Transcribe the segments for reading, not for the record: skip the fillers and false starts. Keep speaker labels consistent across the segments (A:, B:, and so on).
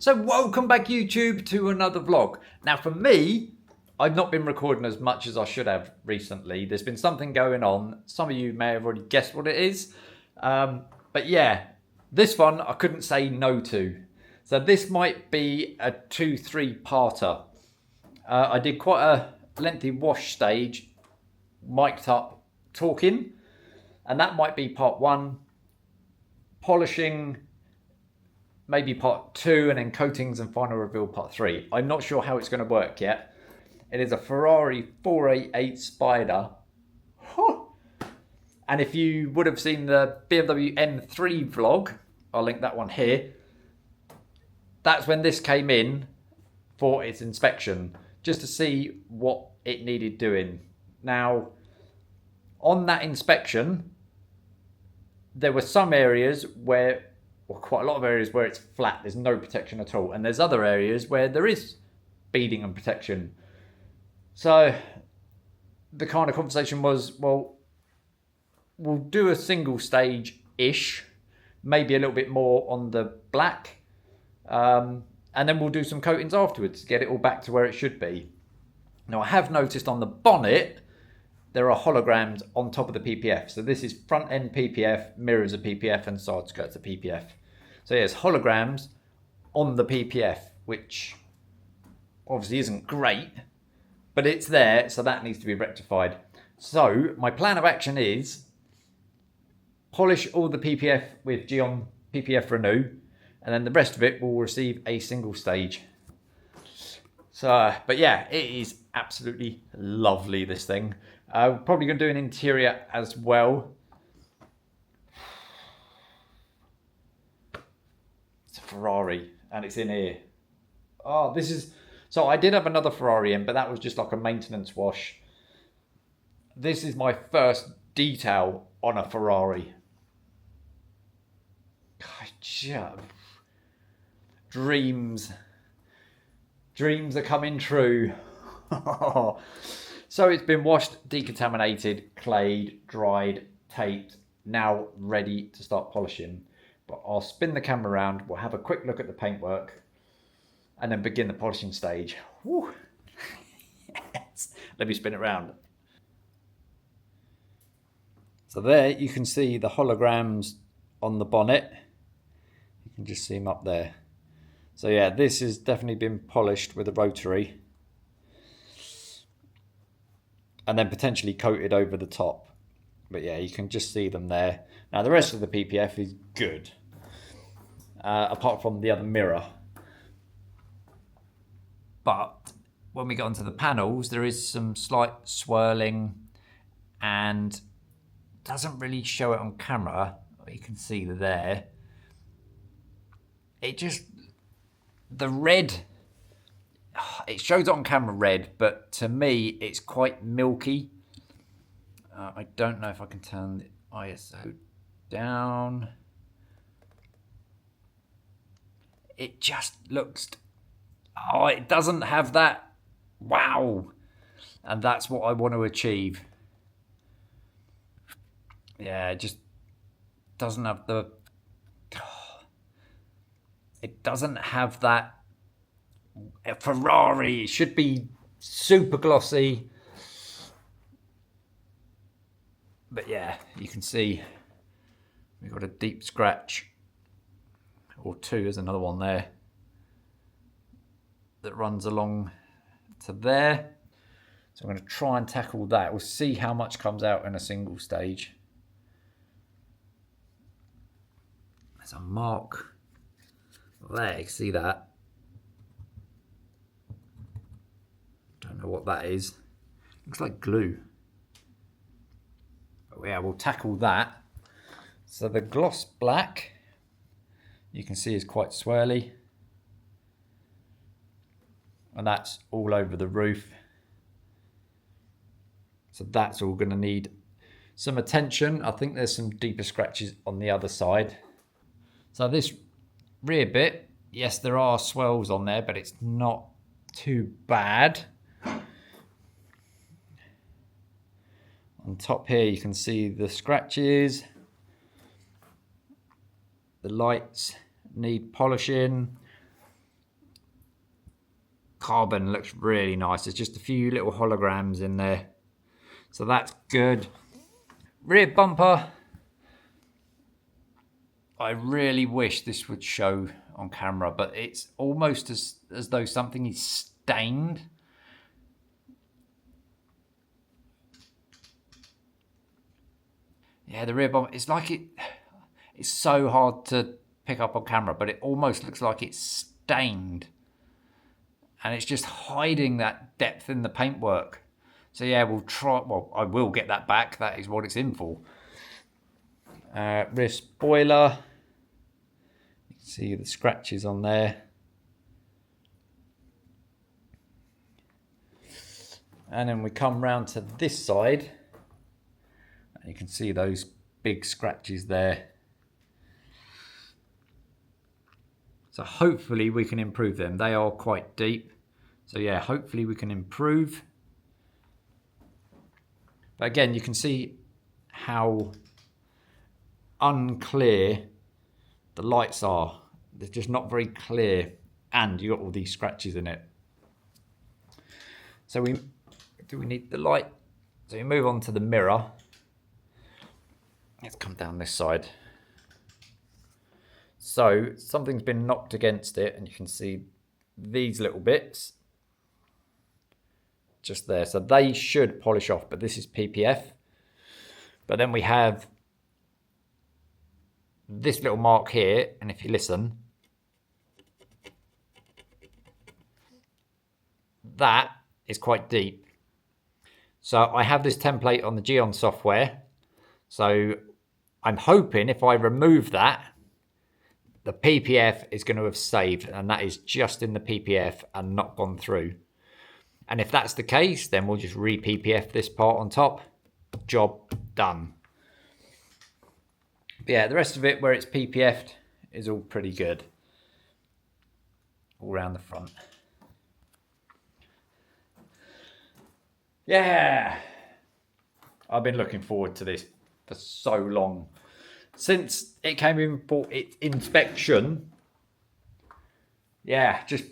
A: So welcome back YouTube to another vlog. Now for me, I've not been recording as much as I should have recently. There's been something going on. Some of you may have already guessed what it is. But yeah, this one I couldn't say no to. So this might be a 2-3 parter. I did quite a lengthy wash stage, mic'd up, talking. And that might be part 1. Polishing, maybe part 2, and then coatings and final reveal part 3. I'm not sure how it's going to work yet. It is a Ferrari 488 Spider. Huh. And if you would have seen the BMW M3 vlog, I'll link that one here. That's when this came in for its inspection, just to see what it needed doing. Now, on that inspection, there were some areas where, well, quite a lot of areas where it's flat, there's no protection at all. And there's other areas where there is beading and protection. So the kind of conversation was, well, we'll do a single stage-ish, maybe a little bit more on the black. And then we'll do some coatings afterwards to get it all back to where it should be. Now I have noticed on the bonnet, there are holograms on top of the PPF. So this is front end PPF, mirrors of PPF, and side skirts of PPF. So yes, holograms on the PPF, which obviously isn't great, but it's there, so that needs to be rectified. So my plan of action is polish all the PPF with Gyeon PPF Renew, and then the rest of it will receive a single stage. So, but yeah, it is absolutely lovely, this thing. Probably going to do an interior as well. It's a Ferrari, and it's in here. Oh, this is... So I did have another Ferrari in, but that was just like a maintenance wash. This is my first detail on a Ferrari. God, dreams are coming true. So it's been washed, decontaminated, clayed, dried, taped, now ready to start polishing. But I'll spin the camera around, we'll have a quick look at the paintwork, and then begin the polishing stage. Woo. Yes. Let me spin it around. So there you can see the holograms on the bonnet. You can just see them up there. So yeah, this has definitely been polished with a rotary. And then potentially coated over the top. But yeah, you can just see them there. Now the rest of the PPF is good. Apart from the other mirror. But when we get onto the panels, there is some slight swirling. And doesn't really show it on camera. You can see there. It just... The red... It shows it on camera red, but to me, it's quite milky. I don't know if I can turn the ISO down. It just looks... Oh, it doesn't have that... Wow! And that's what I want to achieve. Yeah, it just doesn't have the... It doesn't have that... A Ferrari, it should be super glossy. But yeah, you can see we've got a deep scratch, or 2, there's another one there that runs along to there. So I'm going to try and tackle that. We'll see how much comes out in a single stage. There's a mark there, you can see that. Don't know what that is. Looks like glue. But yeah, we'll tackle that. So the gloss black, you can see, is quite swirly. And that's all over the roof. So that's all going to need some attention. I think there's some deeper scratches on the other side. So this rear bit, yes, there are swirls on there, but it's not too bad. On top here you can see the scratches. The lights need polishing. carbon looks really nice. There's just a few little holograms in there, so that's good. Rear bumper, I really wish this would show on camera, but it's almost as though something is stained. Yeah, the rear bumper, it's like it's so hard to pick up on camera, but it almost looks like it's stained. And it's just hiding that depth in the paintwork. So yeah, we'll try, well, I will get that back. That is what it's in for. Rear spoiler. You can see the scratches on there. And then we come round to this side. And you can see those big scratches there. So hopefully we can improve them. They are quite deep. So yeah, hopefully we can improve. But again, you can see how unclear the lights are. They're just not very clear. And you got all these scratches in it. So do we need the light? So we move on to the mirror. Let's come down this side. So something's been knocked against it, and you can see these little bits just there. So they should polish off, but this is PPF. But then we have this little mark here, and if you listen, that is quite deep. So I have this template on the Gyeon software. So I'm hoping if I remove that, the PPF is going to have saved, and that is just in the PPF and not gone through. And if that's the case, then we'll just re-PPF this part on top. Job done. But yeah, the rest of it where it's PPF'd is all pretty good. All around the front. Yeah! I've been looking forward to this for so long. Since it came in for its inspection, yeah, just,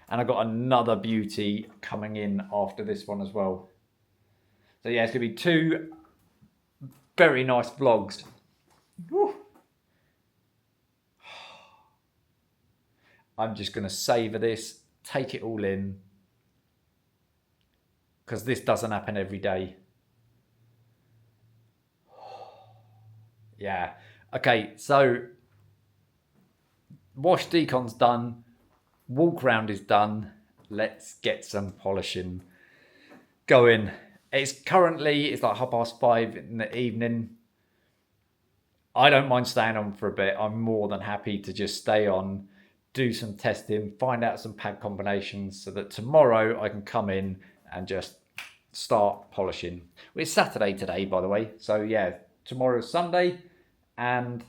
A: and I got another beauty coming in after this one as well. So yeah, it's gonna be two very nice vlogs. Woo. I'm just gonna savor this, take it all in, because this doesn't happen every day. Yeah. Okay, so wash decon's done. Walk round is done. Let's get some polishing going. It's like 5:30 in the evening. I don't mind staying on for a bit. I'm more than happy to just stay on, do some testing, find out some pad combinations so that tomorrow I can come in and just start polishing. It's Saturday today, by the way. So yeah, tomorrow's Sunday. And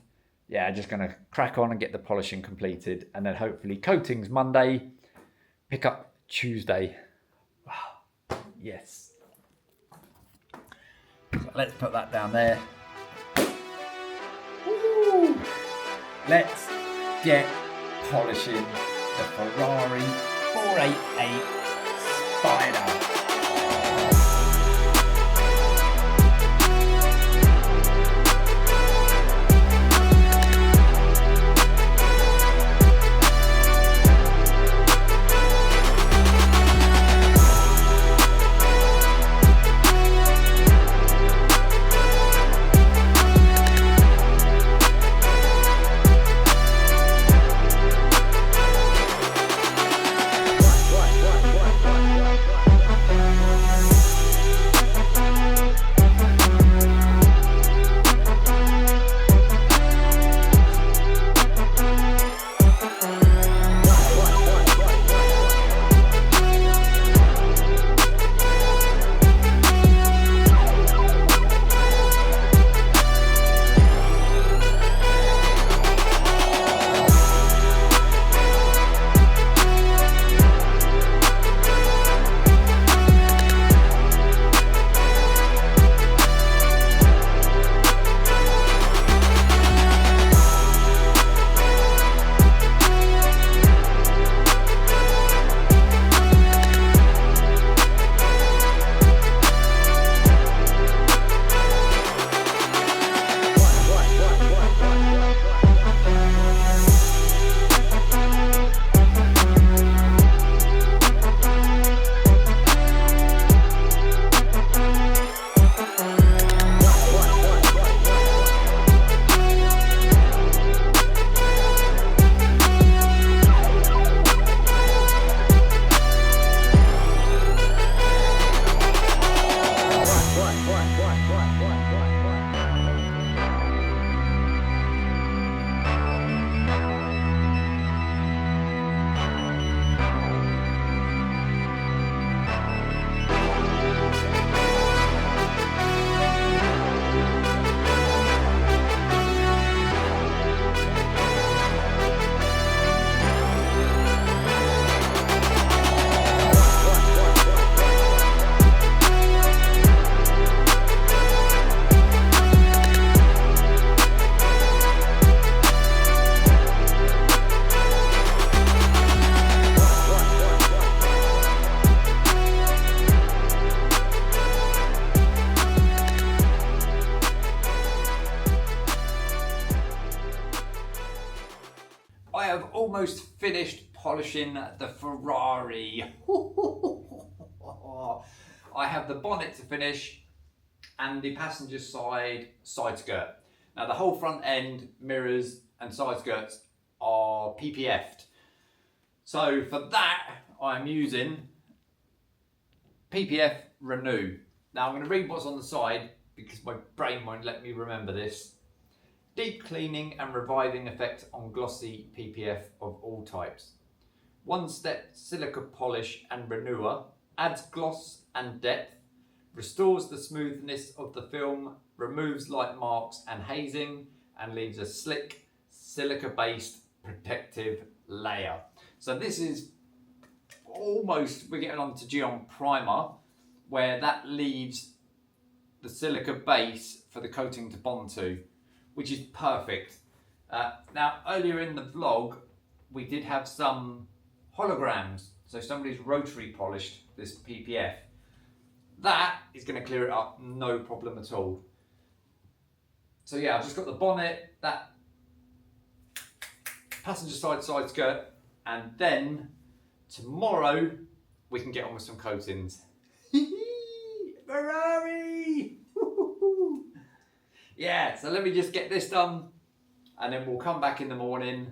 A: yeah, just going to crack on and get the polishing completed. And then hopefully coatings Monday, pick up Tuesday. Wow. Yes. So let's put that down there. Woo! Let's get polishing the Ferrari 488 Spider. I have almost finished polishing the Ferrari. I have the bonnet to finish and the passenger side skirt. Now the whole front end, mirrors and side skirts are PPF'd. So for that, I'm using PPF Renew. Now I'm going to read what's on the side because my brain won't let me remember this. Deep cleaning and reviving effect on glossy PPF of all types. One-step silica polish and renewer adds gloss and depth, restores the smoothness of the film, removes light marks and hazing, and leaves a slick silica-based protective layer. So this is almost, we're getting on to Gyeon primer, where that leaves the silica base for the coating to bond to, which is perfect. Now, earlier in the vlog, we did have some holograms. So somebody's rotary polished this PPF. That is going to clear it up, no problem at all. So yeah, I've just got the bonnet, that passenger side skirt, and then tomorrow we can get on with some coatings. Ferrari! Yeah, so let me just get this done and then we'll come back in the morning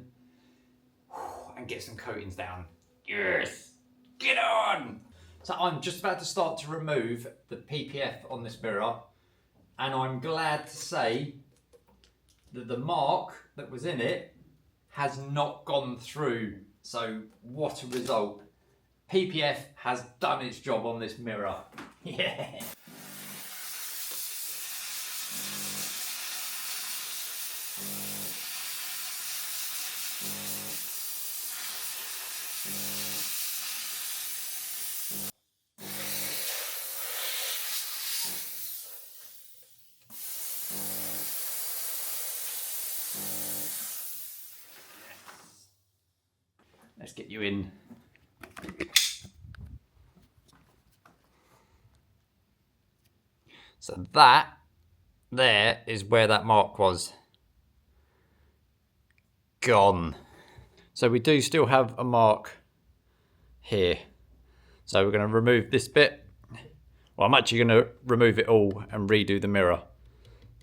A: and get some coatings down. Yes! Get on! So I'm just about to start to remove the PPF on this mirror, and I'm glad to say that the mark that was in it has not gone through. So what a result. PPF has done its job on this mirror. Yeah. Let's get you in. So that there is where that mark was. Gone. So we do still have a mark here. So we're going to remove this bit. Well, I'm actually going to remove it all and redo the mirror.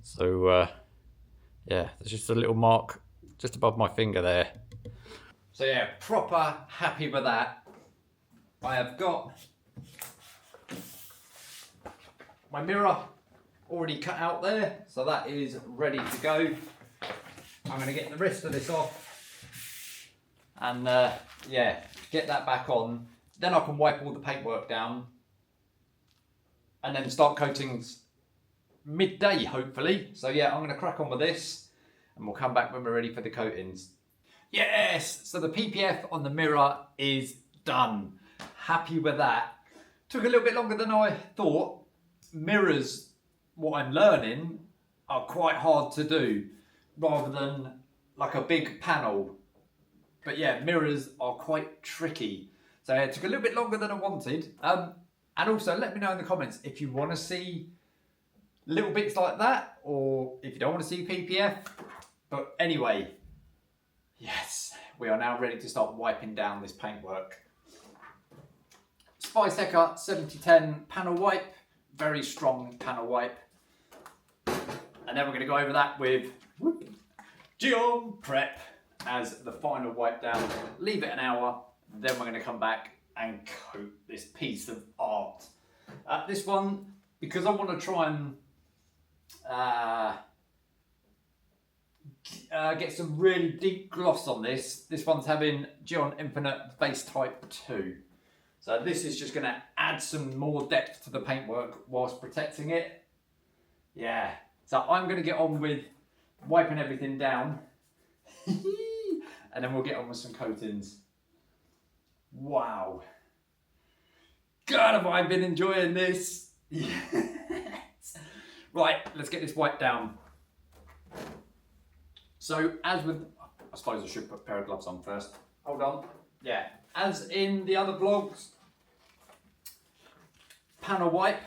A: So yeah, there's just a little mark just above my finger there. So yeah, proper happy with that. I have got my mirror already cut out there, so that is ready to go. I'm going to get the rest of this off and yeah, get that back on. Then I can wipe all the paintwork down and then start coatings midday, hopefully. So yeah, I'm going to crack on with this and we'll come back when we're ready for the coatings. Yes, so the PPF on the mirror is done. Happy with that. Took a little bit longer than I thought. Mirrors, what I'm learning, are quite hard to do rather than like a big panel. But yeah, mirrors are quite tricky. So it took a little bit longer than I wanted. And also let me know in the comments if you want to see little bits like that or if you don't want to see PPF. But anyway, yes, we are now ready to start wiping down this paintwork. Spice Hecker 7010 panel wipe, very strong panel wipe. And then we're going to go over that with Gyeon Prep as the final wipe down. Leave it an hour, then we're going to come back and coat this piece of art. This one, because I want to try and get some really deep gloss on this. This one's having Gyeon Infinite Base Type 2. So this is just going to add some more depth to the paintwork whilst protecting it. Yeah. So I'm going to get on with wiping everything down. And then we'll get on with some coatings. Wow. God, have I been enjoying this. Yes. Right, let's get this wiped down. So as with, I suppose I should put a pair of gloves on first. Hold on. Yeah, as in the other vlogs, panel wipe,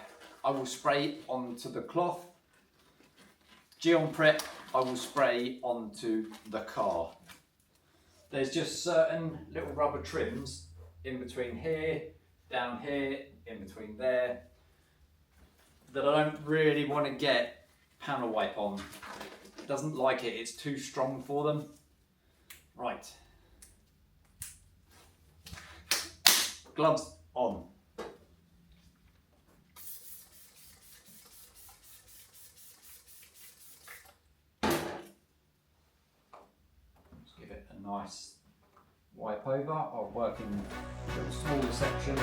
A: I will spray onto the cloth. Gyeon Prep, I will spray onto the car. there's just certain little rubber trims in between here, down here, in between there, that I don't really want to get panel wipe on. Doesn't like it, it's too strong for them. Right. Gloves on. Just give it a nice wipe over. I'll work in little smaller sections.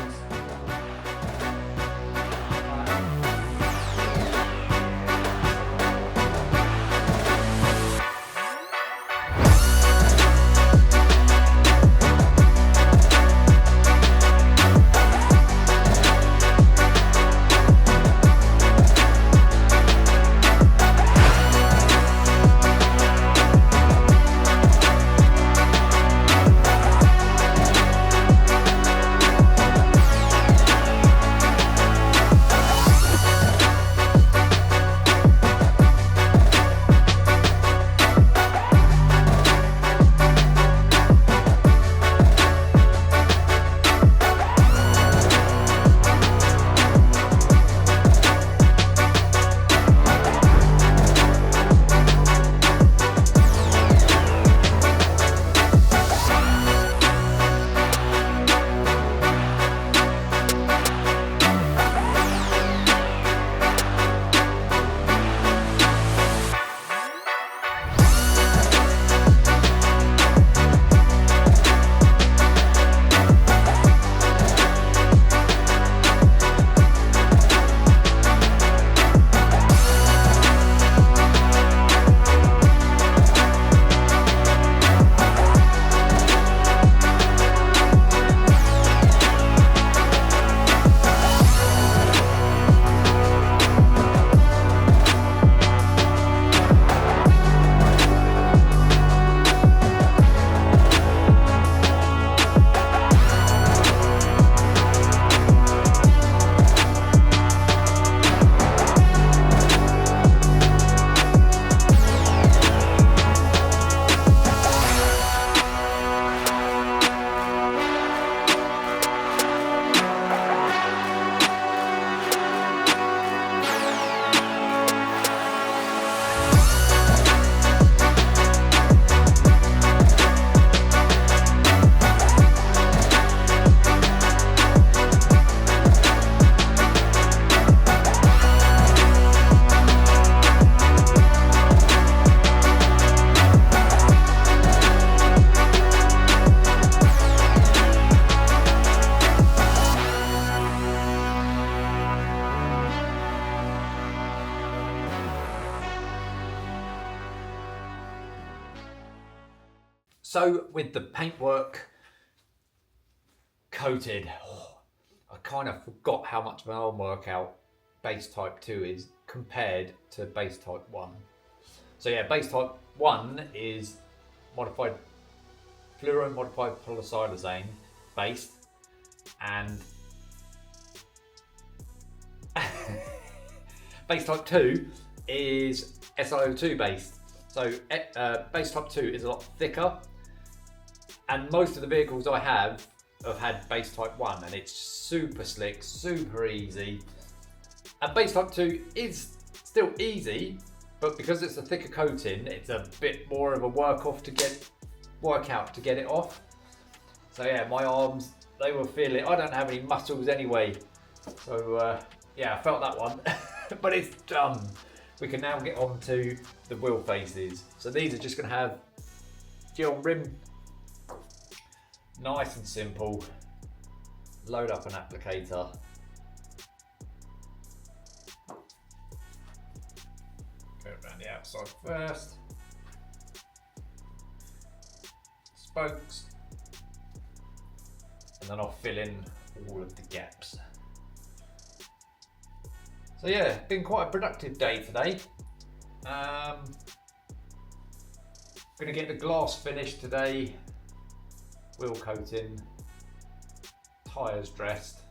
A: So with the paintwork coated, I kind of forgot how much of an arm workout base type 2 is compared to base type 1. So yeah, base type 1 is modified fluoro modified polysiloxane based, and base type 2 is SiO2 based. So base type 2 is a lot thicker, and most of the vehicles I have had base type 1, and it's super slick, super easy. And base type 2 is still easy, but because it's a thicker coating, it's a bit more of a workout to get it off. So yeah, my arms, they were feeling, I don't have any muscles anyway. So yeah, I felt that one, but it's done. We can now get on to the wheel faces. So these are just gonna have Gyeon rim, nice and simple. Load up an applicator. Go around the outside first. Spokes. And then I'll fill in all of the gaps. So yeah, been quite a productive day today. Gonna get the glass finished today, wheel coating, tyres dressed,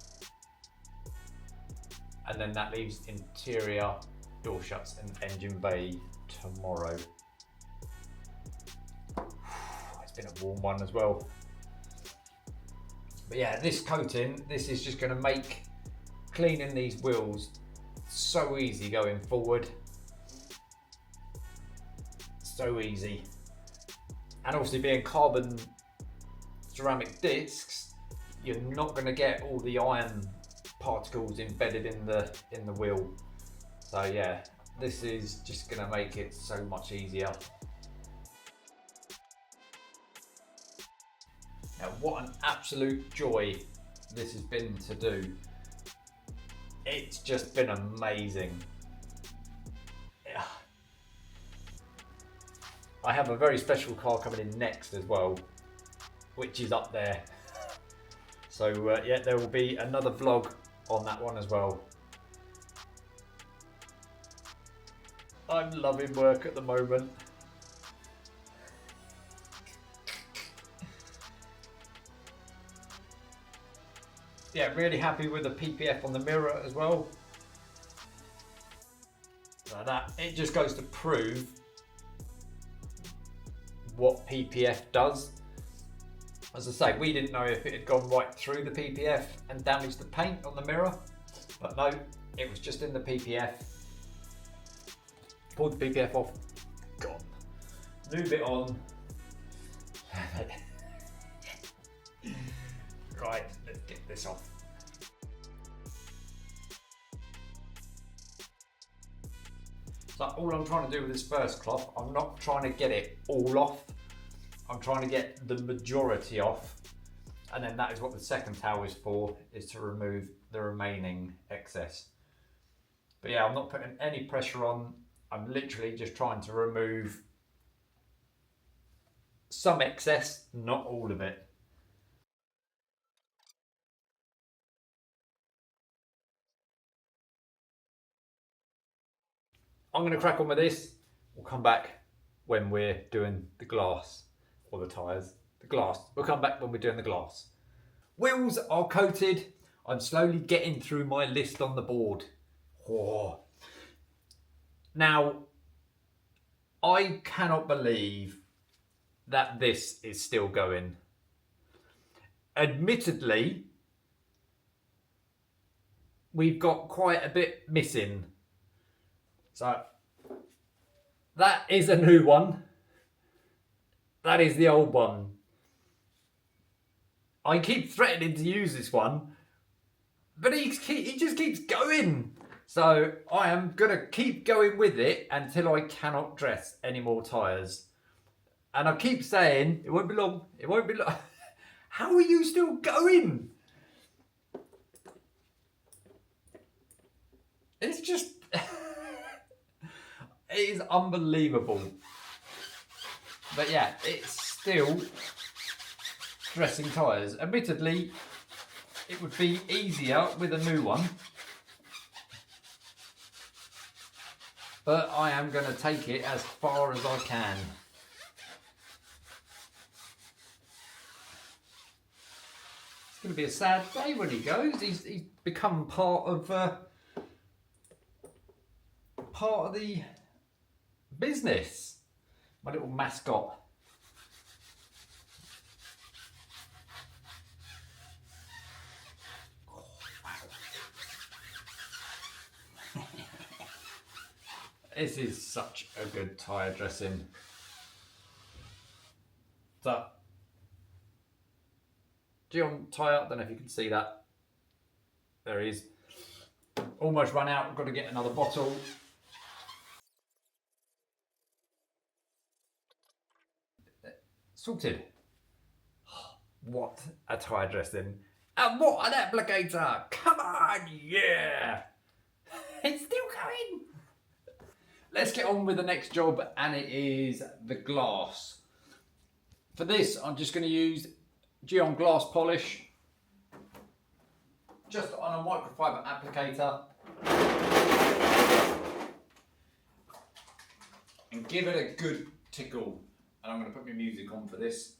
A: and then that leaves interior, door shuts and engine bay tomorrow. It's been a warm one as well. But yeah, this coating, this is just going to make cleaning these wheels so easy going forward. So easy. And obviously being carbon ceramic discs, you're not going to get all the iron particles embedded in the wheel. So yeah, this is just going to make it so much easier. Now, what an absolute joy this has been to do. It's just been amazing. I have a very special car coming in next as well, which is up there. So yeah, there will be another vlog on that one as well. I'm loving work at the moment. Yeah, really happy with the PPF on the mirror as well. So that, it just goes to prove what PPF does. As I say, we didn't know if it had gone right through the PPF and damaged the paint on the mirror, but no, it was just in the PPF. Pulled the PPF off, gone. New bit on. Right, let's get this off. So all I'm trying to do with this first cloth, I'm not trying to get it all off. I'm trying to get the majority off. And then that is what the second towel is for, is to remove the remaining excess. But yeah, I'm not putting any pressure on. I'm literally just trying to remove some excess, not all of it. I'm going to crack on with this. We'll come back when we're doing the glass or the tyres. The glass. We'll come back when we're doing the glass. Wheels are coated. I'm slowly getting through my list on the board. Oh. Now, I cannot believe that this is still going. Admittedly, we've got quite a bit missing. So, that is a new one. That is the old one. I keep threatening to use this one, but he just keeps going. So I am going to keep going with it until I cannot dress any more tyres. And I keep saying, it won't be long, it won't be long. How are you still going? It's just, it is unbelievable. But yeah, it's still dressing tyres. Admittedly, it would be easier with a new one. But I am going to take it as far as I can. It's going to be a sad day when he goes. He's become part of the business. My little mascot. Oh, wow. This is such a good tyre dressing. So, Gyeon tyre, I don't know if you can see that. There he is. Almost run out, I've got to get another bottle. Sorted. What a tyre dressing. And what an applicator. Come on, yeah. It's still going. Let's get on with the next job, and it is the glass. For this, I'm just going to use Gyeon glass polish, just on a microfiber applicator, and give it a good tickle. And I'm going to put my music on for this.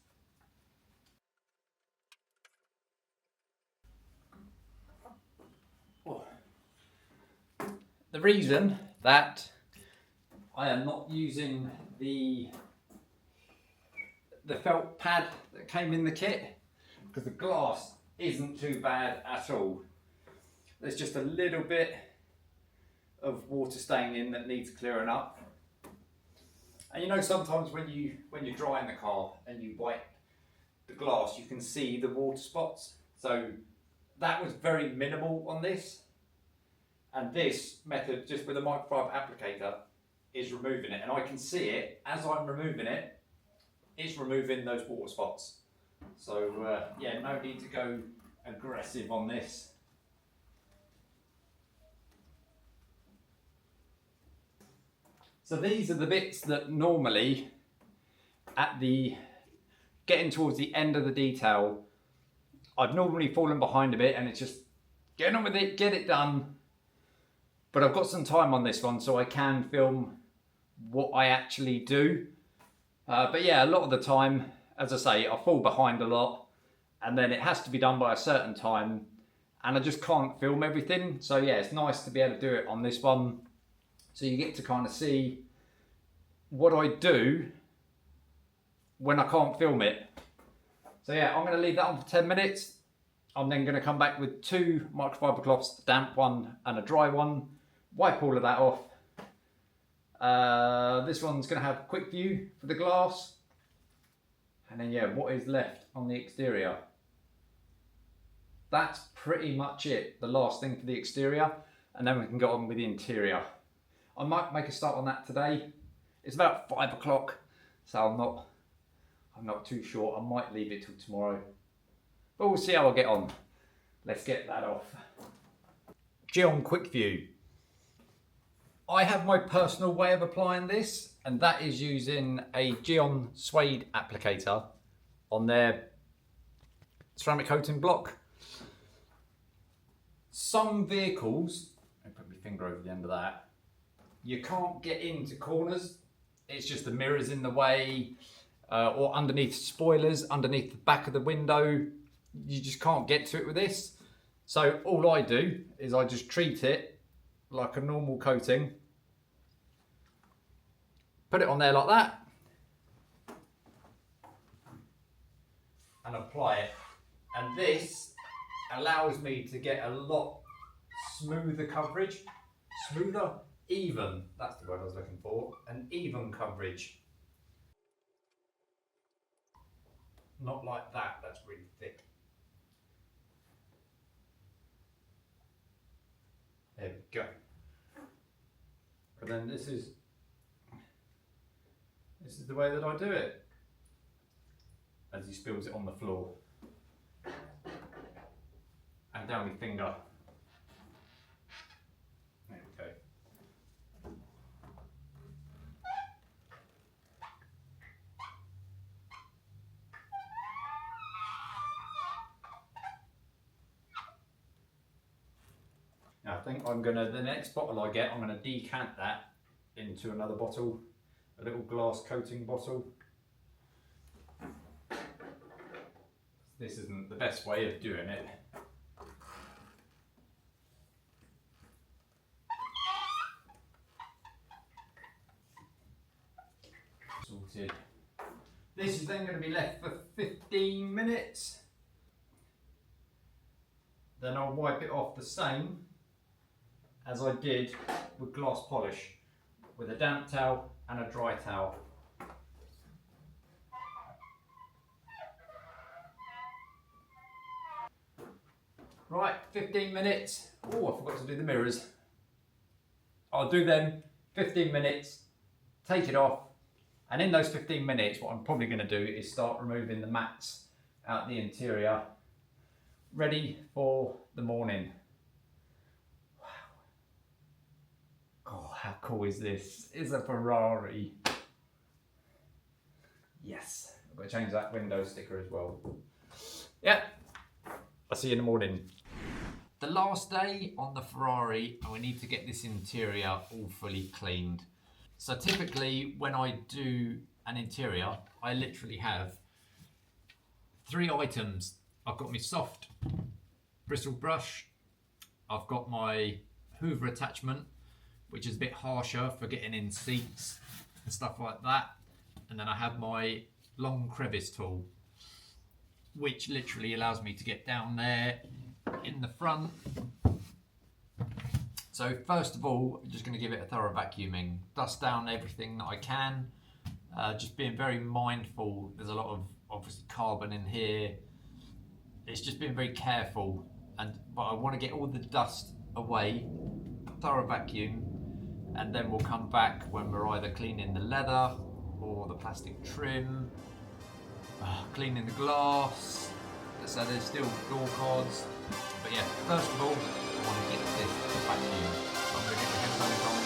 A: Oh. The reason that I am not using the the felt pad that came in the kit, because the glass isn't too bad at all. There's just a little bit of water staining that needs clearing up. And you know, sometimes when you're drying the car and you wipe the glass, you can see the water spots. So that was very minimal on this. And this method, just with a microfiber applicator, is removing it. And I can see it as I'm removing it, it's removing those water spots. So yeah, no need to go aggressive on this. So these are the bits that normally, getting towards the end of the detail, I've normally fallen behind a bit, and it's just get on with it, get it done. But I've got some time on this one, so I can film what I actually do. But yeah, a lot of the time, as I say, I fall behind a lot, and then it has to be done by a certain time, and I just can't film everything. So yeah, it's nice to be able to do it on this one. So you get to kind of see what I do when I can't film it. So yeah, I'm going to leave that on for 10 minutes. I'm then going to come back with 2 microfiber cloths, a damp one and a dry one. Wipe all of that off. This one's going to have quick view for the glass. And then yeah, what is left on the exterior. That's pretty much it, the last thing for the exterior. And then we can go on with the interior. I might make a start on that today. It's about 5 o'clock, so I'm not too sure. I might leave it till tomorrow, but we'll see how I get on. Let's get that off. Gyeon Quick View. I have my personal way of applying this, and that is using a Gyeon suede applicator on their ceramic coating block. Some vehicles, I put my finger over the end of that, you can't get into corners. It's just the mirrors in the way, or underneath spoilers, underneath the back of the window. You just can't get to it with this. So all I do is I just treat it like a normal coating. Put it on there like that. And apply it. And this allows me to get a lot smoother coverage. Smoother? Even, that's the word I was looking for, an even coverage. Not like that, that's really thick. There we go. But then this is the way that I do it. As he spills it on the floor. And down my finger. There we go. Now I think the next bottle I get, I'm gonna decant that into another bottle, a little glass coating bottle. This isn't the best way of doing it. Sorted. This is then going to be left for 15 minutes. Then I'll wipe it off the same as I did with glass polish, with a damp towel and a dry towel. Right, 15 minutes. Oh, I forgot to do the mirrors. I'll do them 15 minutes, take it off, and in those 15 minutes, what I'm probably going to do is start removing the mats out the interior, ready for the morning. Oh, how cool is this? It's a Ferrari. Yes, I've got to change that window sticker as well. Yeah, I'll see you in the morning. The last day on the Ferrari, and we need to get this interior all fully cleaned. So typically when I do an interior, I literally have 3 items. I've got my soft bristle brush, I've got my Hoover attachment, which is a bit harsher for getting in seats and stuff like that, and then I have my long crevice tool, which literally allows me to get down there in the front. So first of all, I'm just going to give it a thorough vacuuming, dust down everything that I can, just being very mindful. There's a lot of obviously carbon in here. It's just being very careful, but I want to get all the dust away, thorough vacuum, and then we'll come back when we're either cleaning the leather or the plastic trim, cleaning the glass. So there's still door cards. But yeah, first of all, I want to get this vacuum. So I'm going to get the headphones on.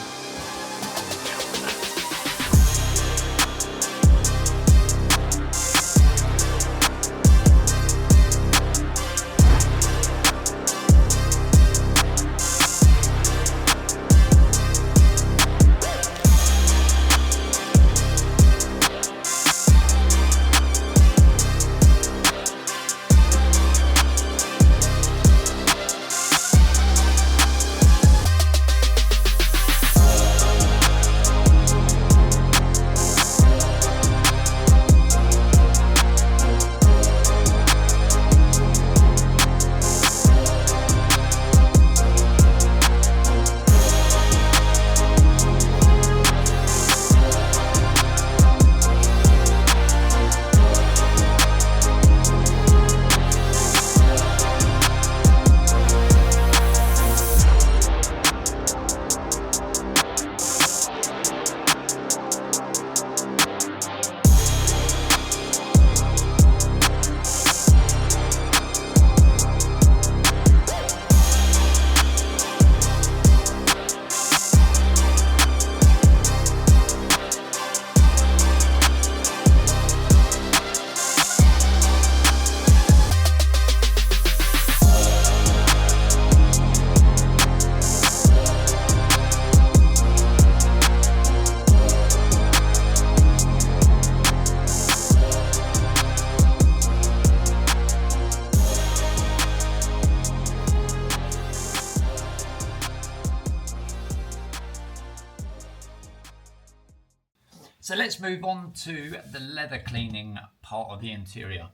A: So let's move on to the leather cleaning part of the interior.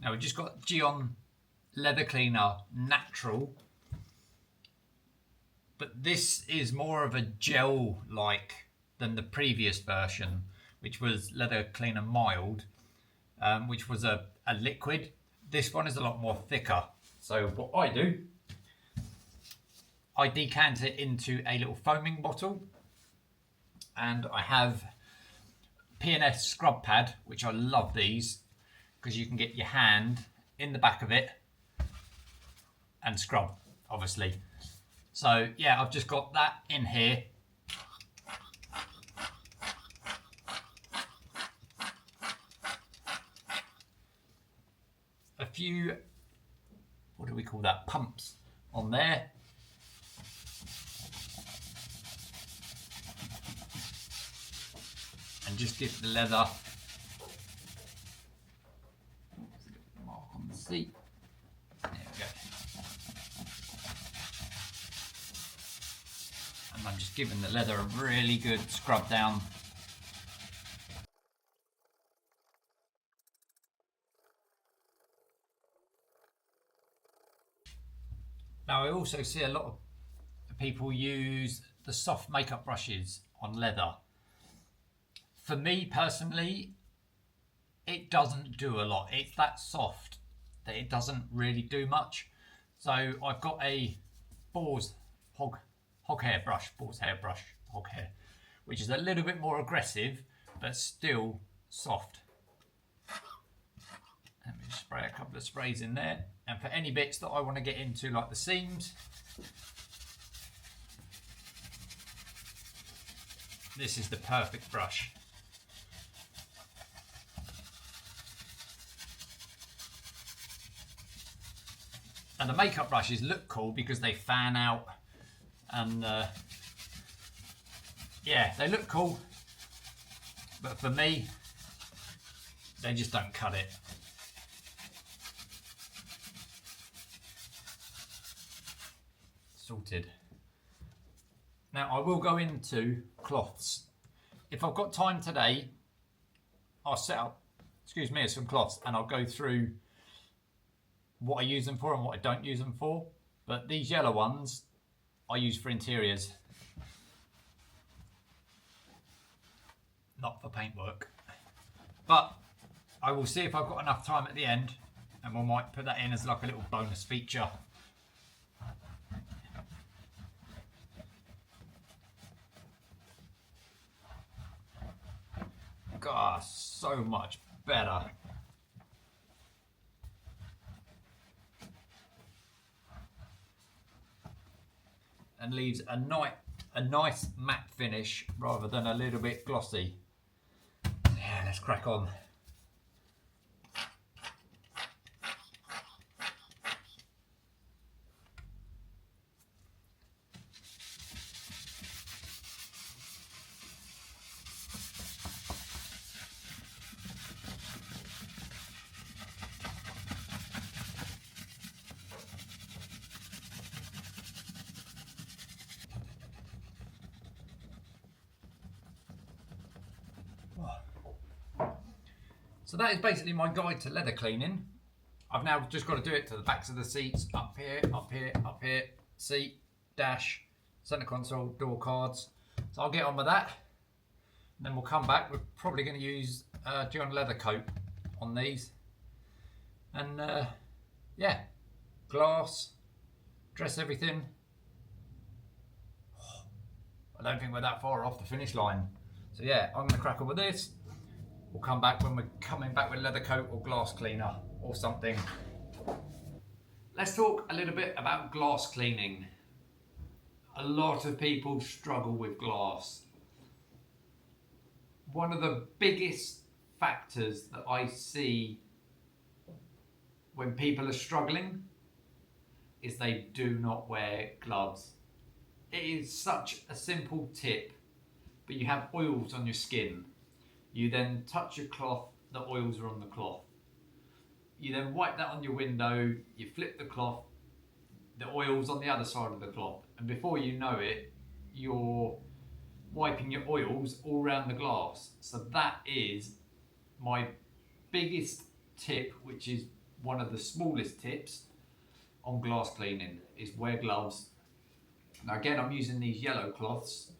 A: Now we've just got Gyeon leather cleaner natural, but this is more of a gel like than the previous version, which was leather cleaner mild, which was a liquid. This one is a lot more thicker. So what I do, I decant it into a little foaming bottle, and I have P&S scrub pad, which I love these because you can get your hand in the back of it and scrub, obviously. So yeah, I've just got that in here. A few, what do we call that, pumps on there. And just give the leather mark on the seat. There we go. And I'm just giving the leather a really good scrub down. Now I also see a lot of people use the soft makeup brushes on leather. For me personally, it doesn't do a lot. It's that soft that it doesn't really do much. So I've got a boar's hog hair brush, which is a little bit more aggressive, but still soft. Let me just spray a couple of sprays in there. And for any bits that I want to get into, like the seams, this is the perfect brush. And the makeup brushes look cool because they fan out, and yeah, they look cool, but for me, they just don't cut it. Sorted. Now I will go into cloths. If I've got time today, I'll set up excuse me, some cloths, and I'll go through what I use them for and what I don't use them for. But these yellow ones I use for interiors, not for paintwork. But I will see if I've got enough time at the end, and we might put that in as like a little bonus feature. God, so much better. And leaves a nice matte finish rather than a little bit glossy. Yeah, let's crack on. So that is basically my guide to leather cleaning. I've now just got to do it to the backs of the seats, up here, up here, up here, seat, dash, centre console, door cards. So I'll get on with that. And then we'll come back. We're probably going to use Gyeon leather coat on these. And yeah, glass, dress everything. I don't think we're that far off the finish line. So yeah, I'm going to crack on with this. We'll come back when we're coming back with leather coat or glass cleaner or something. Let's talk a little bit about glass cleaning. A lot of people struggle with glass. One of the biggest factors that I see when people are struggling is they do not wear gloves. It is such a simple tip, but you have oils on your skin. You then touch your cloth, the oils are on the cloth. You then wipe that on your window, you flip the cloth, the oil's on the other side of the cloth. And before you know it, you're wiping your oils all around the glass. So that is my biggest tip, which is one of the smallest tips on glass cleaning, is wear gloves. Now again, I'm using these yellow cloths.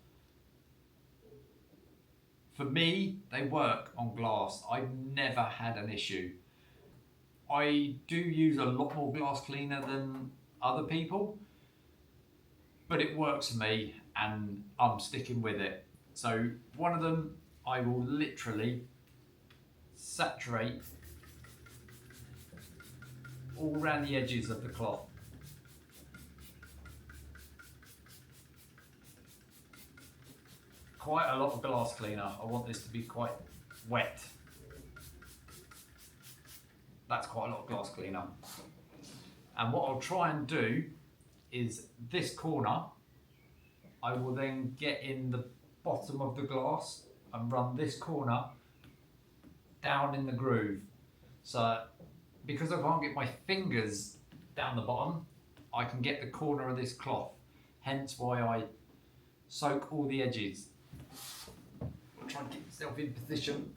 A: For me, they work on glass. I've never had an issue. I do use a lot more glass cleaner than other people, but it works for me and I'm sticking with it. So one of them, I will literally saturate all around the edges of the cloth. Quite a lot of glass cleaner. I want this to be quite wet. That's quite a lot of glass cleaner. And what I'll try and do is this corner, I will then get in the bottom of the glass and run this corner down in the groove. So because I can't get my fingers down the bottom, I can get the corner of this cloth. Hence why I soak all the edges. I'll try and keep myself in position.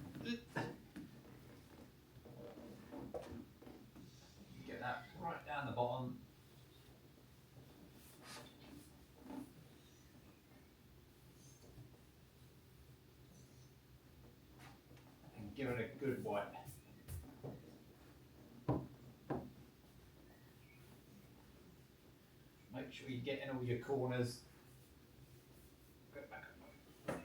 A: Get that right down the bottom. And give it a good wipe. Make sure you get in all your corners. Go back up.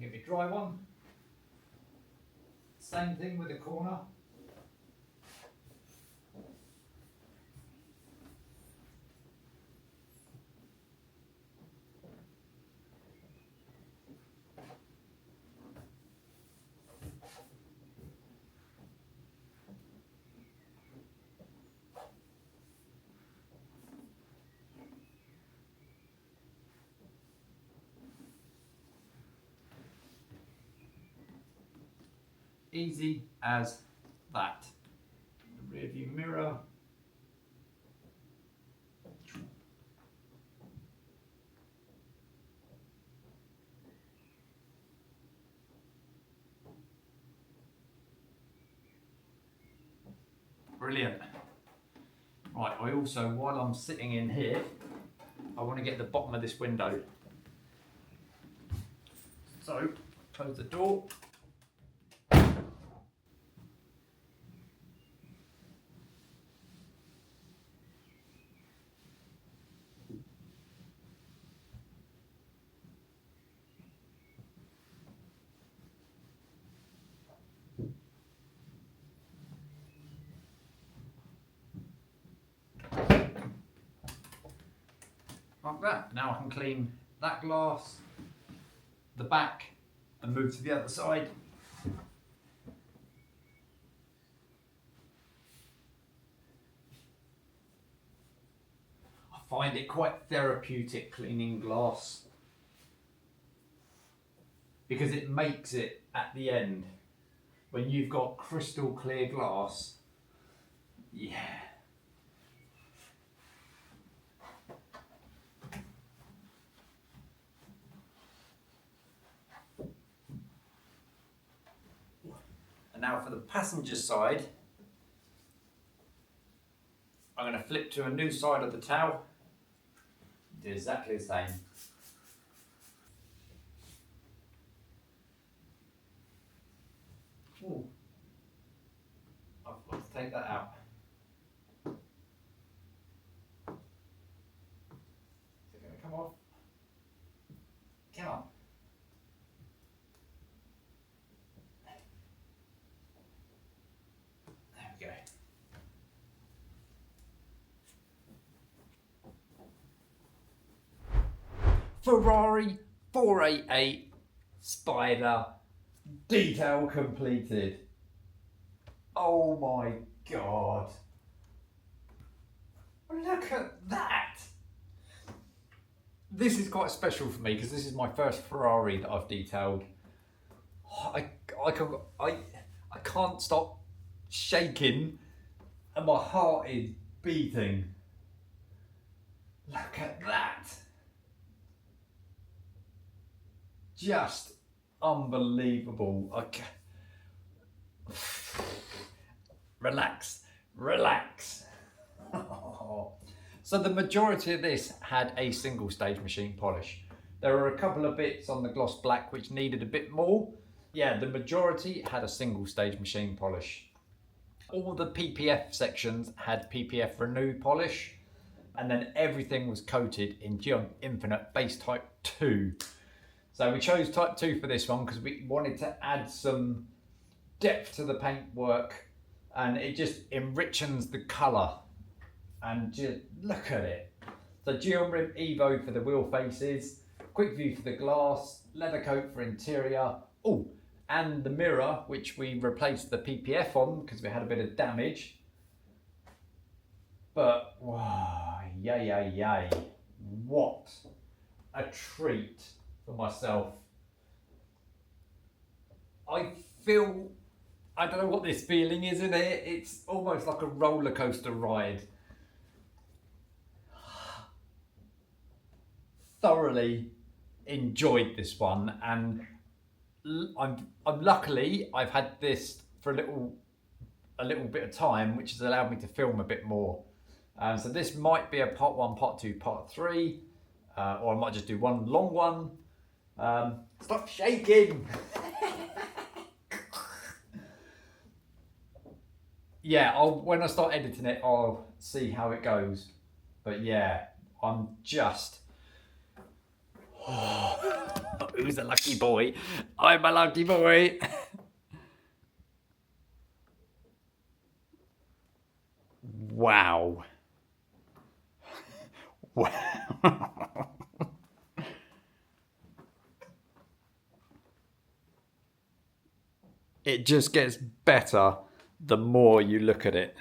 A: Get me dry one. Same thing with the corner. Easy as that. The rear view mirror. Brilliant. Right, I also, while I'm sitting in here, I want to get the bottom of this window. So, close the door. Like that. Now I can clean that glass, the back, and move to the other side. I find it quite therapeutic cleaning glass because it makes it at the end when you've got crystal clear glass. Yeah. Now for the passenger side, I'm going to flip to a new side of the towel. Do exactly the same. Ooh. I've got to take that out. Is it going to come off? Come on. Ferrari 488 Spider detail completed. Oh my god. Look at that. This is quite special for me because this is my first Ferrari that I've detailed. I can't stop shaking and my heart is beating. Look at that. Just unbelievable. Okay. Relax, relax. So the majority of this had a single stage machine polish. There were a couple of bits on the gloss black which needed a bit more. Yeah, the majority had a single stage machine polish. All the PPF sections had PPF Renew polish, and then everything was coated in Gyeon Infinite Base Type 2. So we chose Type 2 for this one because we wanted to add some depth to the paintwork, and it just enrichens the colour. And just look at it. So Gyeon Rim Evo for the wheel faces, quick view for the glass, leather coat for interior. Oh, and the mirror, which we replaced the PPF on because we had a bit of damage. But, wow, yay, yay, yay. What a treat for myself. I don't know what this feeling is in here. It's almost like a roller coaster ride. Thoroughly enjoyed this one, and I'm luckily I've had this for a little bit of time, which has allowed me to film a bit more. So this might be a part 1, part 2, part 3, or I might just do one long one. Stop shaking. Yeah, when I start editing it, I'll see how it goes. But yeah, I'm just. Oh, who's a lucky boy? I'm a lucky boy. Wow. Wow. It just gets better the more you look at it.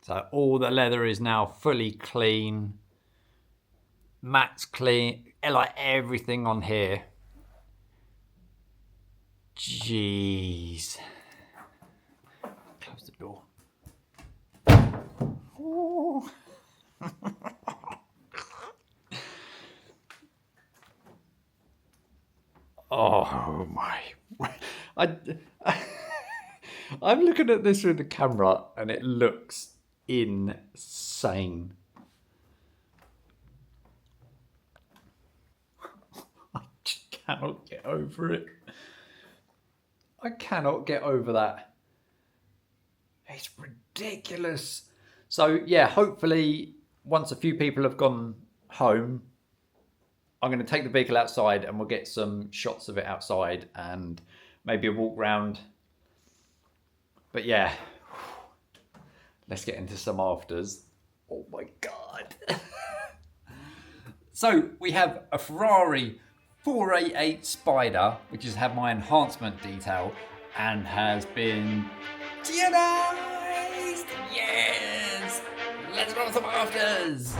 A: So all the leather is now fully clean. Mattes clean, like everything on here. Jeez. Close the door. Oh. Oh my. I, I'm looking at this with the camera and it looks insane. I just cannot get over it. I cannot get over that. It's ridiculous. So yeah, hopefully once a few people have gone home, I'm going to take the vehicle outside and we'll get some shots of it outside and maybe a walk round. But yeah, let's get into some afters. Oh my God. So we have a Ferrari 488 Spider, which has had my enhancement detail and has been deionized. Yes! Let's run some afters!